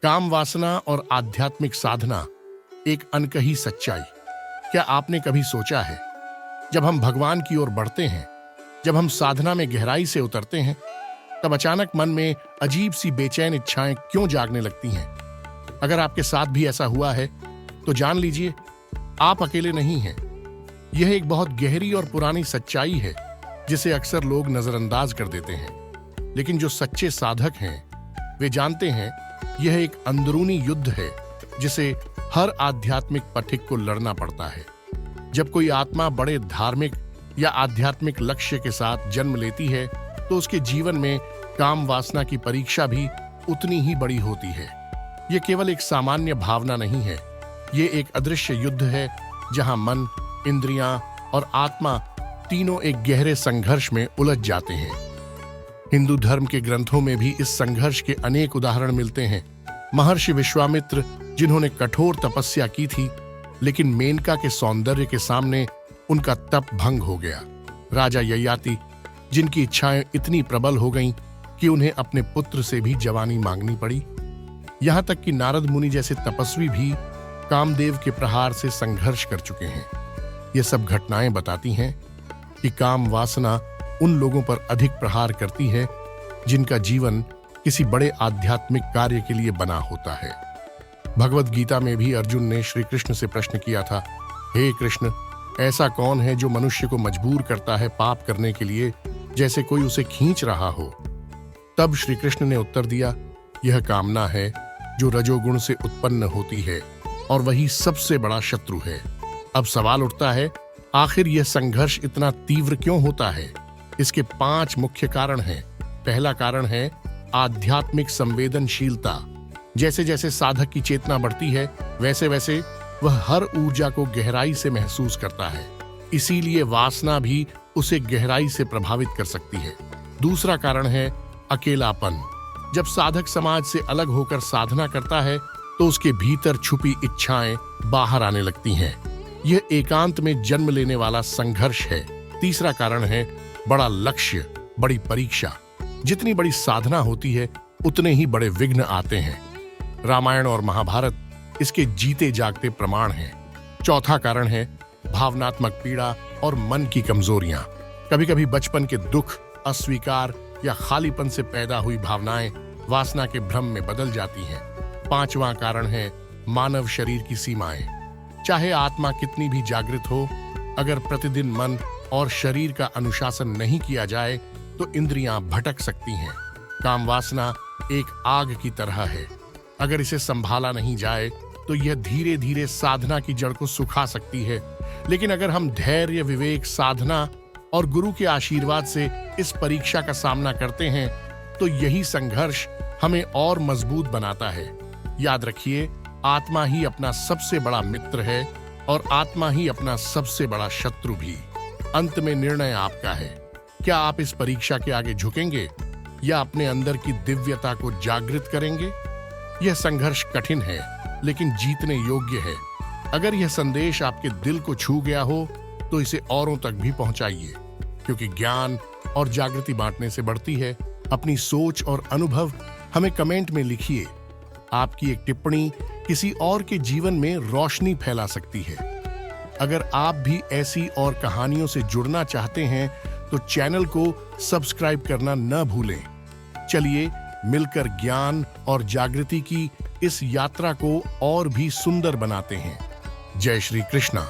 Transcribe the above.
काम वासना और आध्यात्मिक साधना एक अनकही सच्चाई। क्या आपने कभी सोचा है, जब हम भगवान की ओर बढ़ते हैं, जब हम साधना में गहराई से उतरते हैं, तब अचानक मन में अजीब सी बेचैन इच्छाएं क्यों जागने लगती हैं? अगर आपके साथ भी ऐसा हुआ है तो जान लीजिए, आप अकेले नहीं हैं। यह एक बहुत गहरी और पुरानी सच्चाई है जिसे अक्सर लोग नजरअंदाज कर देते हैं। लेकिन जो सच्चे साधक हैं वे जानते हैं यह एक अंदरूनी युद्ध है जिसे हर आध्यात्मिक पथिक को लड़ना पड़ता है। जब कोई आत्मा बड़े धार्मिक या आध्यात्मिक लक्ष्य के साथ जन्म लेती है तो उसके जीवन में काम वासना की परीक्षा भी उतनी ही बड़ी होती है। यह केवल एक सामान्य भावना नहीं है, ये एक अदृश्य युद्ध है जहां मन, इंद्रियां और आत्मा तीनों एक गहरे संघर्ष में उलझ जाते हैं। हिंदू धर्म के ग्रंथों में भी इस संघर्ष के अनेक उदाहरण मिलते हैं। महर्षि विश्वामित्र, जिन्होंने कठोर तपस्या की थी, लेकिन मेनका के सौंदर्य के सामने उनका तप भंग हो गया। राजा ययाति, जिनकी इच्छाएं इतनी प्रबल हो गईं कि उन्हें अपने पुत्र से भी जवानी मांगनी पड़ी। यहां तक कि नारद मुनि जैसे तपस्वी भी कामदेव के प्रहार से संघर्ष कर चुके हैं। ये सब घटनाएं बताती हैं कि काम वासना उन लोगों पर अधिक प्रहार करती है जिनका जीवन किसी बड़े आध्यात्मिक कार्य के लिए बना होता है। भगवद गीता में भी अर्जुन ने श्री कृष्ण से प्रश्न किया था, हे कृष्ण, ऐसा कौन है जो मनुष्य को मजबूर करता है पाप करने के लिए, जैसे कोई उसे खींच रहा हो? तब श्री कृष्ण ने उत्तर दिया, यह कामना है जो रजोगुण से उत्पन्न होती है और वही सबसे बड़ा शत्रु है। अब सवाल उठता है, आखिर यह संघर्ष इतना तीव्र क्यों होता है? इसके 5 मुख्य कारण हैं। पहला कारण है आध्यात्मिक संवेदनशीलता। जैसे जैसे साधक की चेतना बढ़ती है, वैसे वैसे वह हर ऊर्जा को गहराई से महसूस करता है। इसीलिए वासना भी उसे गहराई से प्रभावित कर सकती है। दूसरा कारण है अकेलापन। जब साधक समाज से अलग होकर साधना करता है तो उसके भीतर छुपी इच्छाएं बाहर आने लगती हैं। यह एकांत में जन्म लेने वाला संघर्ष है। तीसरा कारण है बड़ा लक्ष्य, बड़ी परीक्षा। जितनी बड़ी साधना होती है उतने ही बड़े विघ्न आते हैं। रामायण और महाभारत इसके जीते जागते प्रमाण हैं। चौथा कारण है भावनात्मक पीड़ा और मन की कमजोरियां। कभी कभी बचपन के दुख, अस्वीकार या खालीपन से पैदा हुई भावनाएं वासना के भ्रम में बदल जाती हैं। पांचवां कारण है मानव शरीर की सीमाएं। चाहे आत्मा कितनी भी जागृत हो, अगर प्रतिदिन मन और शरीर का अनुशासन नहीं किया जाए तो इंद्रियां भटक सकती हैं। काम वासना एक आग की तरह है। अगर इसे संभाला नहीं जाए तो यह धीरे धीरे साधना की जड़ को सुखा सकती है। लेकिन अगर हम धैर्य, विवेक, साधना और गुरु के आशीर्वाद से इस परीक्षा का सामना करते हैं तो यही संघर्ष हमें और मजबूत बनाता है। याद रखिए, आत्मा ही अपना सबसे बड़ा मित्र है और आत्मा ही अपना सबसे बड़ा शत्रु भी। अंत में निर्णय आपका है। क्या आप इस परीक्षा के आगे झुकेंगे या अपने अंदर की दिव्यता को जागृत करेंगे? यह संघर्ष कठिन है लेकिन जीतने योग्य है। अगर यह संदेश आपके दिल को छू गया हो तो इसे औरों तक भी पहुंचाइए, क्योंकि ज्ञान और जागृति बांटने से बढ़ती है। अपनी सोच और अनुभव हमें कमेंट में लिखिए। आपकी एक टिप्पणी किसी और के जीवन में रोशनी फैला सकती है। अगर आप भी ऐसी और कहानियों से जुड़ना चाहते हैं तो चैनल को सब्सक्राइब करना न भूलें। चलिए मिलकर ज्ञान और जागृति की इस यात्रा को और भी सुंदर बनाते हैं। जय श्री कृष्णा।